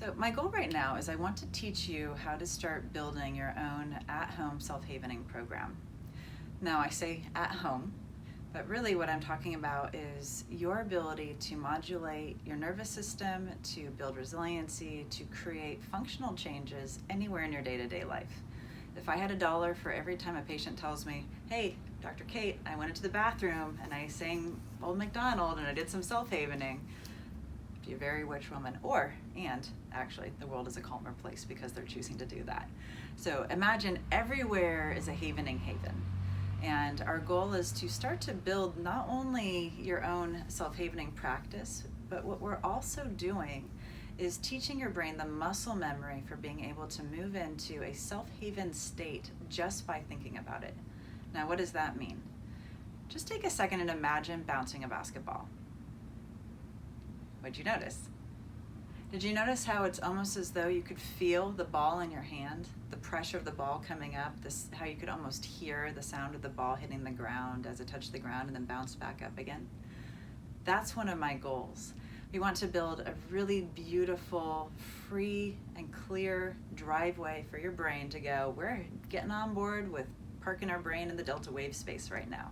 So my goal right now is I want to teach you how to start building your own at-home self-havening program. Now I say at home, but really what I'm talking about is your ability to modulate your nervous system, to build resiliency, to create functional changes anywhere in your day-to-day life. If I had $1 for every time a patient tells me, hey, Dr. Kate, I went into the bathroom and I sang Old MacDonald and I did some self-havening, be a very rich woman, and actually the world is a calmer place because they're choosing to do that. So imagine everywhere is a havening haven. And our goal is to start to build not only your own self-havening practice, but what we're also doing is teaching your brain the muscle memory for being able to move into a self-haven state just by thinking about it. Now, what does that mean? Just take a second and imagine bouncing a basketball. What'd you notice? Did you notice how it's almost as though you could feel the ball in your hand, the pressure of the ball coming up, how you could almost hear the sound of the ball hitting the ground as it touched the ground and then bounced back up again? That's one of my goals. We want to build a really beautiful, free and clear driveway for your brain to go, we're getting on board with parking our brain in the delta wave space right now.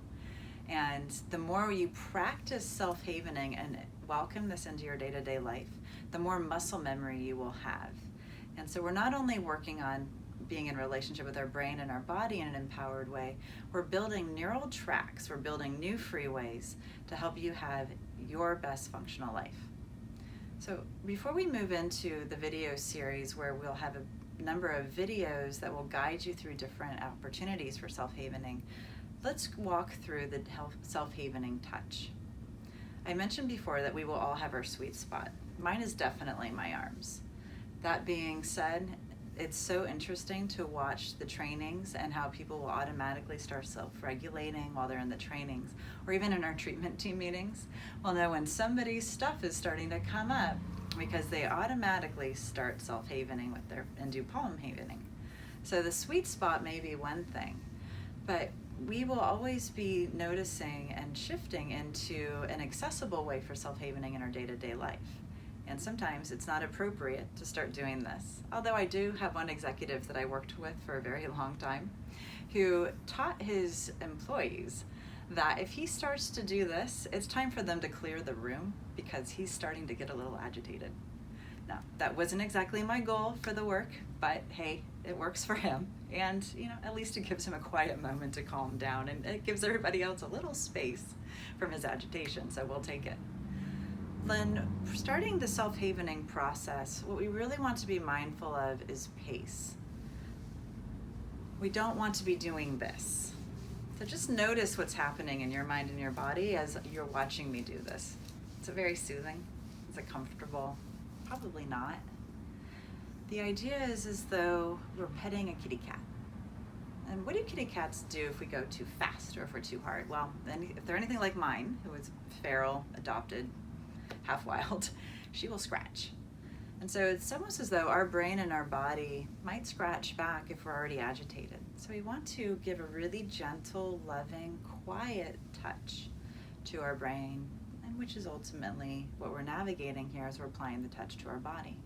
And the more you practice self-havening and welcome this into your day-to-day life, the more muscle memory you will have. And so we're not only working on being in relationship with our brain and our body in an empowered way, we're building neural tracks, we're building new freeways to help you have your best functional life. So before we move into the video series where we'll have a number of videos that will guide you through different opportunities for self-havening, let's walk through the self-havening touch. I mentioned before that we will all have our sweet spot. Mine is definitely my arms. That being said, it's so interesting to watch the trainings and how people will automatically start self-regulating while they're in the trainings, or even in our treatment team meetings. We'll know when somebody's stuff is starting to come up because they automatically start self-havening and do palm havening. So the sweet spot may be one thing, but we will always be noticing and shifting into an accessible way for self-havening in our day-to-day life. And sometimes it's not appropriate to start doing this. Although I do have one executive that I worked with for a very long time who taught his employees that if he starts to do this, it's time for them to clear the room because he's starting to get a little agitated. Now, that wasn't exactly my goal for the work, but hey, it works for him. And, at least it gives him a quiet moment to calm down, and it gives everybody else a little space from his agitation, so we'll take it. Then, starting the self-havening process, what we really want to be mindful of is pace. We don't want to be doing this. So just notice what's happening in your mind and your body as you're watching me do this. Is it very soothing? Is it comfortable? Probably not. The idea is as though we're petting a kitty cat. And what do kitty cats do if we go too fast or if we're too hard? Well, if they're anything like mine, who is feral, adopted, half wild, she will scratch. And so it's almost as though our brain and our body might scratch back if we're already agitated. So we want to give a really gentle, loving, quiet touch to our brain, and which is ultimately what we're navigating here as we're applying the touch to our body.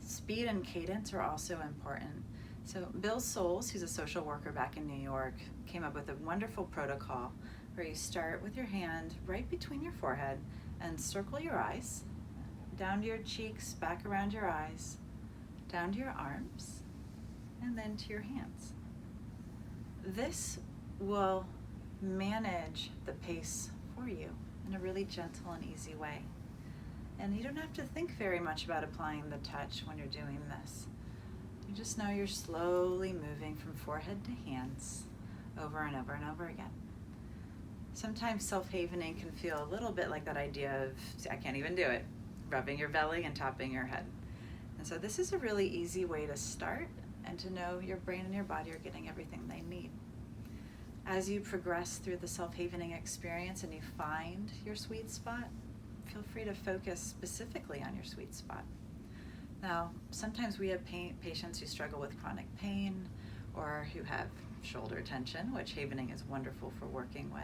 Speed and cadence are also important. So Bill Souls, who's a social worker back in New York, came up with a wonderful protocol where you start with your hand right between your forehead and circle your eyes, down to your cheeks, back around your eyes, down to your arms, and then to your hands. This will manage the pace for you in a really gentle and easy way. And you don't have to think very much about applying the touch when you're doing this. You just know you're slowly moving from forehead to hands over and over and over again. Sometimes self-havening can feel a little bit like that idea of, I can't even do it, rubbing your belly and tapping your head. And so this is a really easy way to start and to know your brain and your body are getting everything they need. As you progress through the self-havening experience and you find your sweet spot, feel free to focus specifically on your sweet spot. Now, sometimes we have patients who struggle with chronic pain or who have shoulder tension, which havening is wonderful for working with,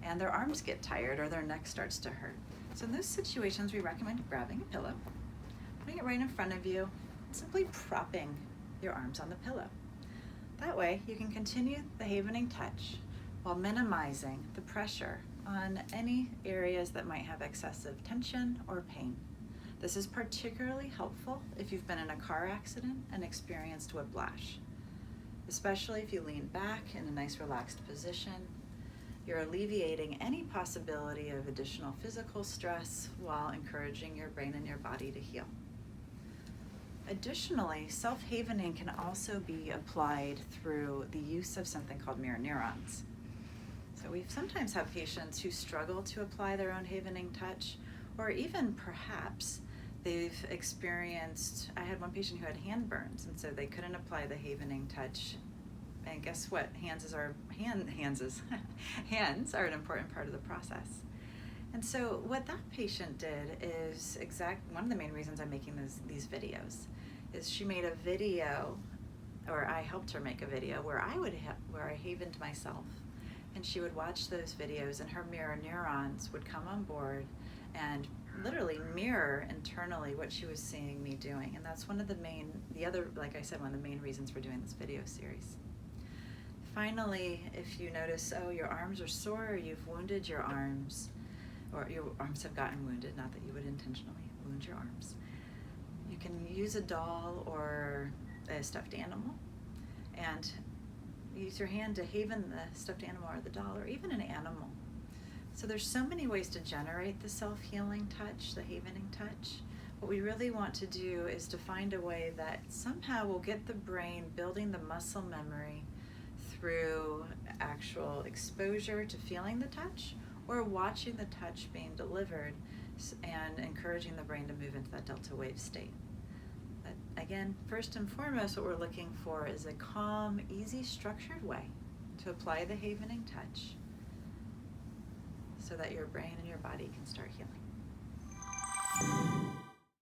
and their arms get tired or their neck starts to hurt. So in those situations, we recommend grabbing a pillow, putting it right in front of you, simply propping your arms on the pillow. That way, you can continue the havening touch while minimizing the pressure on any areas that might have excessive tension or pain. This is particularly helpful if you've been in a car accident and experienced whiplash, especially if you lean back in a nice relaxed position. You're alleviating any possibility of additional physical stress while encouraging your brain and your body to heal. Additionally, self-havening can also be applied through the use of something called mirror neurons. So we sometimes have patients who struggle to apply their own havening touch, or even perhaps they've experienced, I had one patient who had hand burns, and so they couldn't apply the havening touch. And guess what? Hands are an important part of the process. And so what that patient did is one of the main reasons I'm making these videos is she made a video, or I helped her make a video where I havened myself, and she would watch those videos, and her mirror neurons would come on board and literally mirror internally what she was seeing me doing. And that's one of the main reasons for doing this video series. Finally, if you notice, your arms are sore, or you've wounded your arms, or your arms have gotten wounded, not that you would intentionally wound your arms, you can use a doll or a stuffed animal and use your hand to haven the stuffed animal or the doll, or even an animal. So there's so many ways to generate the self-healing touch, the havening touch. What we really want to do is to find a way that somehow will get the brain building the muscle memory through actual exposure to feeling the touch, or watching the touch being delivered and encouraging the brain to move into that delta wave state. But again, first and foremost, what we're looking for is a calm, easy, structured way to apply the havening touch so that your brain and your body can start healing.